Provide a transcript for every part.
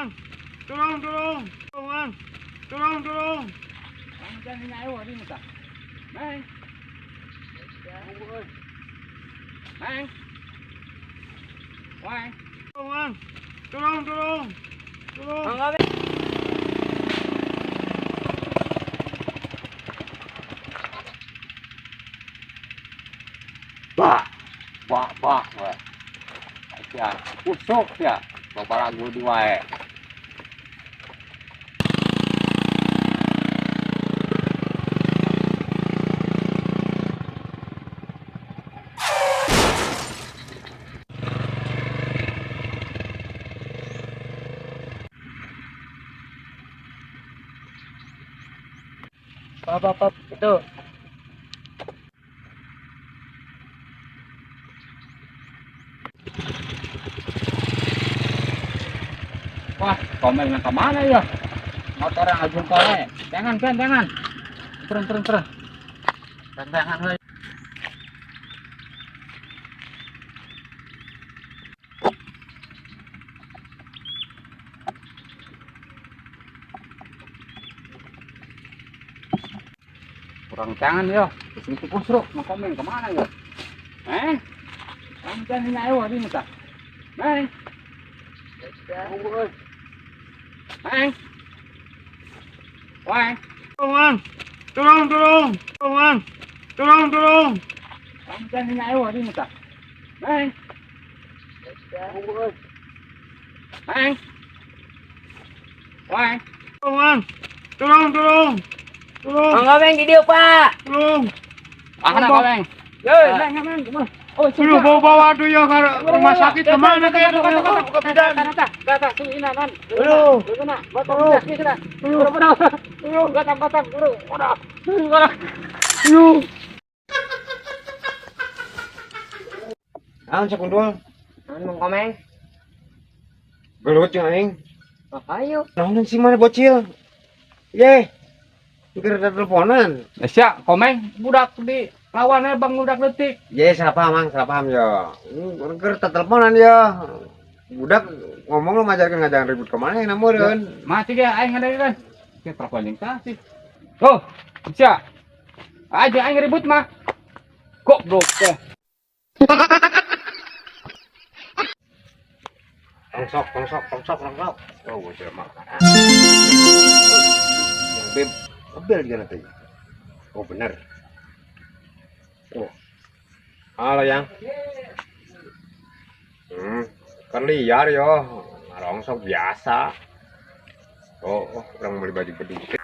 Mang. Tolong. Mang. Tolong. Ang dyan hingayo, di mo ta. Mang. Mang. Mang. Mang. Tolong. Ang gabi. Pak. Ya, usuk ya. Bapak lagu di wae. Pak, itu. Wah, komen yang kemana ya? Motor yang ajung kole. Jangan. Turun. Jangan lagi. Kurang jangan ya. Kesini kusruk. Mau komen kemana ya? Kamu jangan nyawa di muka. Mang. Wah. Mang. Tolong. Mang. Tolong. Kamu jangan nyawa di muka. Mang. Wah. Mang. Tolong. Beng di dia, Pak. Tolong. Mana Beng? Beng. Oh, Suruh bawa tuh ya ke rumah sakit kemana kayak Kata sini nan. Dulu. Mana? Botol sakit sana. Dulu. Gatang. Dulu. Yuk. Ang sa kundol, Mong komeng. gelut yung aing. Ayo. Naon si mana bocil? Ye. Keur teleponan. Sia, komeng budak di lawannya Bang budak letik. Ye, salah paham ya. Keur teleponan ya. Budak ngomong lu ngajarkan ribut kemana yang namureun. Mati dia aing ngadain. Ke telepon yang kasih. Oh, sia. Aja aing ribut mah. Goblok teh. Tongsok. Oh, bocil mah. Yang bebel dia nanti. Oh, bener. Oh. Halo, Yang. Kan liar yo. Rongsok biasa. Oh, orang beli baju beduk.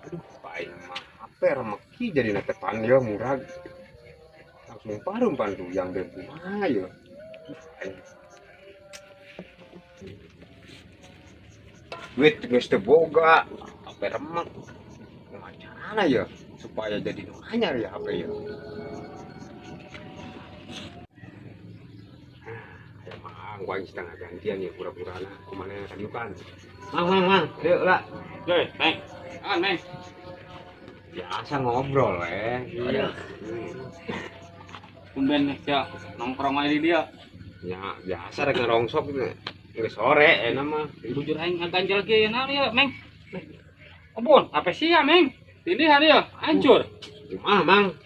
Aduh, paling mah apa remeki jadi netepan yo murah. Langsung parum pandu yang debu ayo. Duit geus teu boga, HP remek. Gimana ya supaya jadi nu anyar ya HP ya. Ya mang, gua setengah gantian ya pura-purana kumana tadi kan. Mang, yuk lah. Doi, Meng. Meng. Biasa ngobrol Iya. Tumben sia nongkrong aja di dia. Ya biasa rek ngerongsok geus sore enak mah. Bujur aing ganjel ge naon ya, Meng. Ampun, apa sih ya, Meng? Ini hari ya hancur. Kumaha, Mang?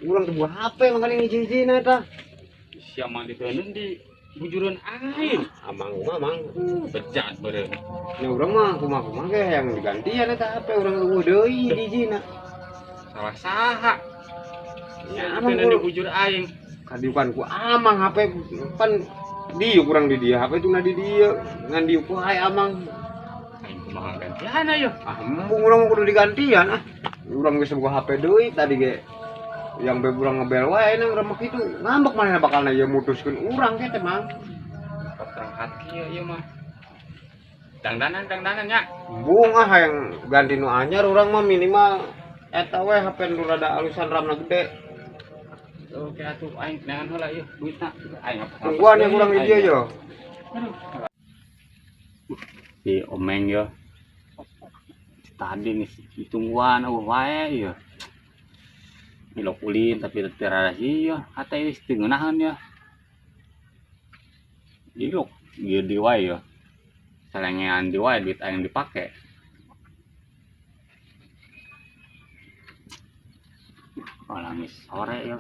Urang teu buah HP makanya ngiji-hijina eta. Sia mah diteuneun di bujureun air. Amang mah, Mang. Bejat beureun. Ya urang mah kumaha ge yang digantian eta HP urang eueuh deui hijina. Salah saha. Ya, Amang di bujur aing. Kadiukan ku amang HP pan dieu kurang di dia HP tuna di dia ngan dieu ku hae amang. Aing kumaha gantian ayo. Embung urang kudu digantian urang geus boga HP deui tadi ge yang be urang ngebel wae nang remek itu ngambek manehna bakalna ieu mutuskeun urang teh Mang. Terang hati ieu mah. Dangdanan nya. Embung yang ganti nu anyar urang mah minimal eta we HP nu rada alusan RAM-na gede. Oke atuh aing neangan heula ieu duitna. Aing Tungguan yang kurang di dia yo. Si Omeng yo. Tadi nih ditungguan wae ya. Milo kulin tapi teu rada sih ya. Hata ieu teu ngeunaheun ya. Iluk, dia diwai ya. Selengean diwai duit yang dipakai. Malam sore ya.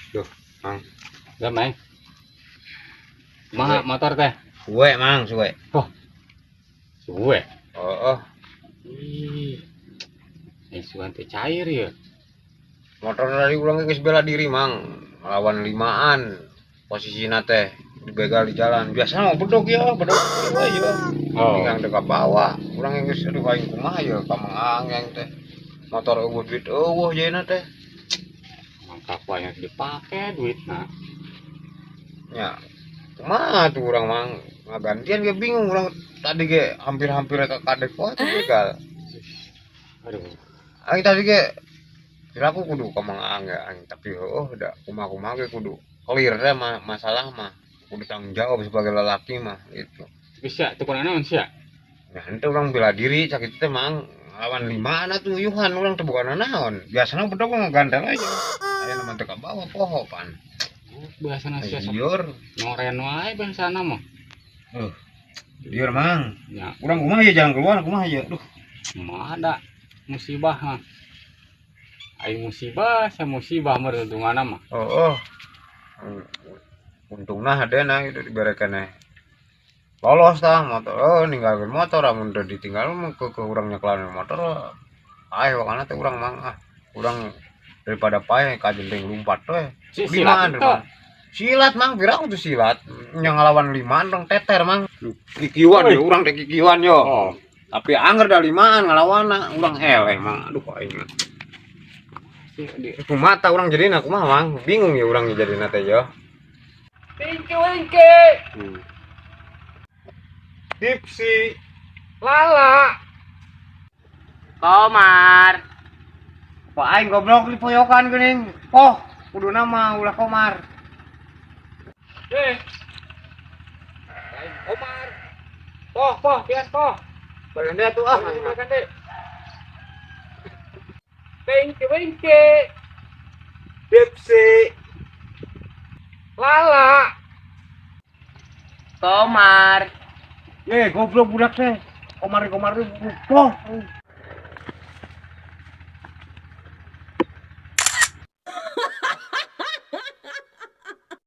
Tuh, Mang. Gak main. Maha motor teh. Suwe, Mang, suwe. Suwe. Oh, Ih. Suan teh cair ya. motor dari urang geus bela diri, Mang. Lawan limaan. Posisina teh dibegal di jalan. Biasa mah bedog ya, bedog ya. Oh. Yang dekat bawah. Urang geus aduh aing kumaha ya ka Mang Ang teh. Motor eueuh duit eueuh yeuna teh. Mangkak yang dipakai duit nah. Ya. Kumaha tuh urang Mang? Ngagantian ge bingung urang tadi ge hampir-hampir ke kadek tuh begal. Aduh. Aing tadi ge kira aku kudu ka Mang Ang ya, aing tapi udah kumaha ge kudu clear deh masalah mah. Kudu tanggung jawab sebagai lelaki mah gitu. Bisa tukang naon sia? Nah, ente orang bela diri sakit teh Mang lawan limaan atuh yuhan urang teh bukan naon. Biasana bedog ngagandel aja. Aya nu mah teu ka bawah poho pan. Biasana sia Liur. noren wae biasana mah. Liur Mang. Ya, Urang kumaha ya jalan keluar kumaha ya. Duh. mah ada musibah mah. Aing musibah, saya musibah meruntunganna mah. Oh. Untungna hadena itu diberekeun teh. Lolos tah motor ninggalkeun motor amun teu ditinggal mah ke urang nyekelan motor ae wakana teh urang Mang urang daripada pae ka jenting lumpat teh Silat itu. silat Mang pirang tuh silat nya ngalawan limaan dong teter Mang kikiwan ya urang teh kikiwan yo Oh. tapi anger da limaan ngalawanna urang eleh Mang aduh kok aing kumata urang jadina kumaha Mang bingung ya urang jadina teh yo Wingke. Dipsi Lala. Komar. Pak aing goblok di poyokan geuning. Poh, kudu nama ulah Komar. Omar. Poh, pian poh. Bageun tuh ah. Makan deh. Wingke. Dipsi. Lala. Komar. Goblok budak teh. Komar poh.